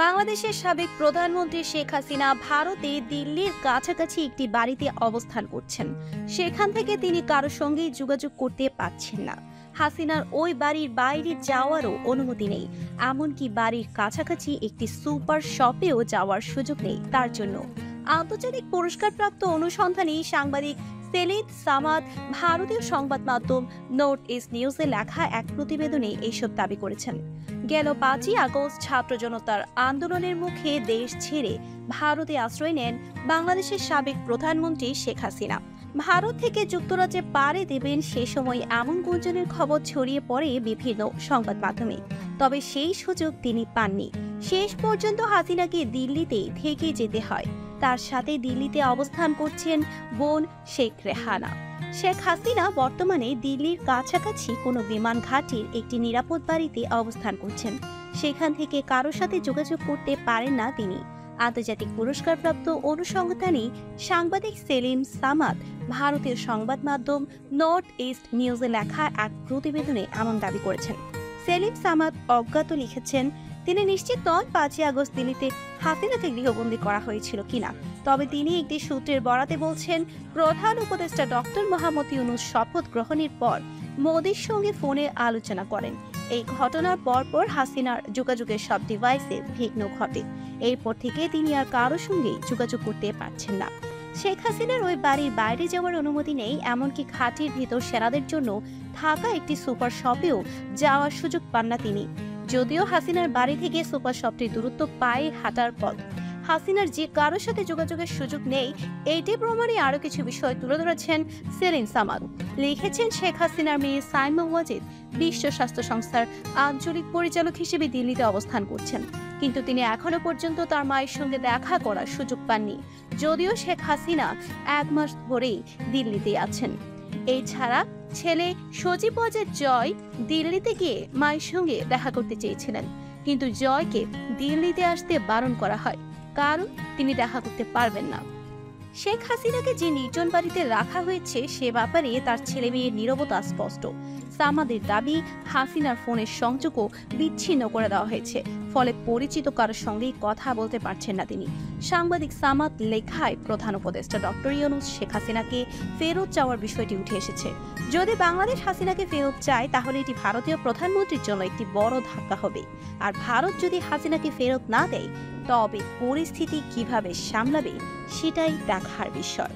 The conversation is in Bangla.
বাংলাদেশের সাবেক প্রধানমন্ত্রী শেখ হাসিনা ভারতে দিল্লির কাছাকাছি একটি বাড়িতে অবস্থান করছেন। সেখান থেকে তিনি কারোর সঙ্গেই যোগাযোগ করতে পারছেন না। হাসিনার ওই বাড়ির বাইরে যাওয়ারও অনুমতি নেই, এমনকি বাড়ির কাছাকাছি একটি সুপার শপেও যাওয়ার সুযোগ নেই তার জন্য। আন্তর্জাতিক পুরস্কারপ্রাপ্ত অনুসন্ধানী সাংবাদিক সেলিম সামাদ ভারতীয় সংবাদ মাধ্যম নর্থ ইস্ট নিউজে লেখা এক প্রতিবেদনে এইসব দাবি করেছেন। গেল 5ই আগস্ট ছাত্র জনতার আন্দোলনের মুখে দেশ ছেড়ে ভারতে আশ্রয় নেন বাংলাদেশের সাবেক প্রধানমন্ত্রী শেখ হাসিনা। ভারত থেকে যুক্তরাজ্যে পাড়ি দেবেন সে সময় এমন গুঞ্জনের খবর ছড়িয়ে পড়ে বিভিন্ন সংবাদ মাধ্যমে, তবে সেই সুযোগ তিনি পাননি। শেষ পর্যন্ত হাসিনাকে দিল্লিতে থেকে যেতে হয়। তার সাথে দিল্লিতে অবস্থান করছেন বোন শেখ রেহানা। শেখ হাসিনা বর্তমানে দিল্লির কাছাকাছি কোনো বিমান ঘাঁটির একটি নিরাপদ বাড়িতে অবস্থান করছেন। সেখান থেকে কারোর সাথে যোগাযোগ করতে পারেন না তিনি। আন্তর্জাতিক পুরস্কারপ্রাপ্ত অনুসন্ধানী সাংবাদিক সেলিম সামাদ ভারতীয় সংবাদ মাধ্যম নর্থ ইস্ট নিউজে লেখা এক প্রতিবেদনে এমন দাবি করেছেন। সেলিম সামাদ অজ্ঞাত লিখেছেন, তিনি নিশ্চিত নন 5ই আগস্ট দিল্লিতে হাসিনাকে গৃহবন্দী করা হয়েছিল কিনা। তবে তিনি একটি সূত্রের বরাতে বলছেন, প্রধান উপদেষ্টা ডক্টর মোহাম্মদ ইউনূস শপথ গ্রহণের পর মোদির সঙ্গে ফোনে আলোচনা করেন। এই ঘটনার পরপর হাসিনার যোগাযোগের সব ডিভাইসে বিঘ্ন ঘটে। এরপর থেকে তিনি আর কারোর সঙ্গেই যোগাযোগ করতে পারছেন না। শেখ হাসিনার ওই বাড়ির বাইরে যাওয়ার অনুমতি নেই, এমনকি ঘাঁটির ভিতর সেনাদের জন্য থাকা একটি সুপার শপেও যাওয়ার সুযোগ পান না তিনি। যদিও হাসিনার বাড়ি থেকে সুপার শপটির দূরত্ব পায়ে হাঁটার পথ। হাসিনার যে কারোর সাথে যোগাযোগের সুযোগ নেই, এইটি প্রমাণে আরো কিছু বিষয় তুলে ধরেছেন সেলিম সামাদ। লিখেছেন, শেখ হাসিনার মেয়ে সাইমা ওয়াজিদ বিশ্ব স্বাস্থ্য সংস্থার আঞ্চলিক পরিচালক হিসেবে দিল্লিতে অবস্থান করছেন, কিন্তু তিনি এখনো পর্যন্ত তার মায়ের সঙ্গে দেখা করার সুযোগ পাননি। যদিও শেখ হাসিনা 1 মাস ধরেই দিল্লিতে আছেন। এছাড়া ছেলে সজীব ওয়াজেদ জয় দিল্লিতে গিয়ে মায়ের সঙ্গে দেখা করতে চেয়েছিলেন, কিন্তু জয়কে দিল্লিতে আসতে বারণ করা হয়, কারণ তিনি দেখা করতে পারবেন না। শেখ হাসিনাকে যে নির্জন বাড়িতে রাখা হয়েছে সে ব্যাপারে তার ছেলে মেয়ের নীরবতা স্পষ্ট। সামাদের দাবি, হাসিনার ফোনের সংযোগও বিচ্ছিন্ন করে দেওয়া হয়েছে, ফলে পরিচিত কারোর সঙ্গেই কথা বলতে পারছেন না তিনি। সাংবাদিক সামাদ লেখায়, প্রধান উপদেষ্টা ডক্টর ইউনূস শেখ হাসিনাকে ফেরত চাওয়ার বিষয়টি উঠে এসেছে। যদি বাংলাদেশ হাসিনাকে ফেরত চায় তাহলে এটি ভারতীয় প্রধানমন্ত্রীর জন্য একটি বড় ধাক্কা হবে। আর ভারত যদি হাসিনাকে ফেরত না দেয় তবে পরিস্থিতি কিভাবে সামলাবে সেটাই দেখার বিষয়।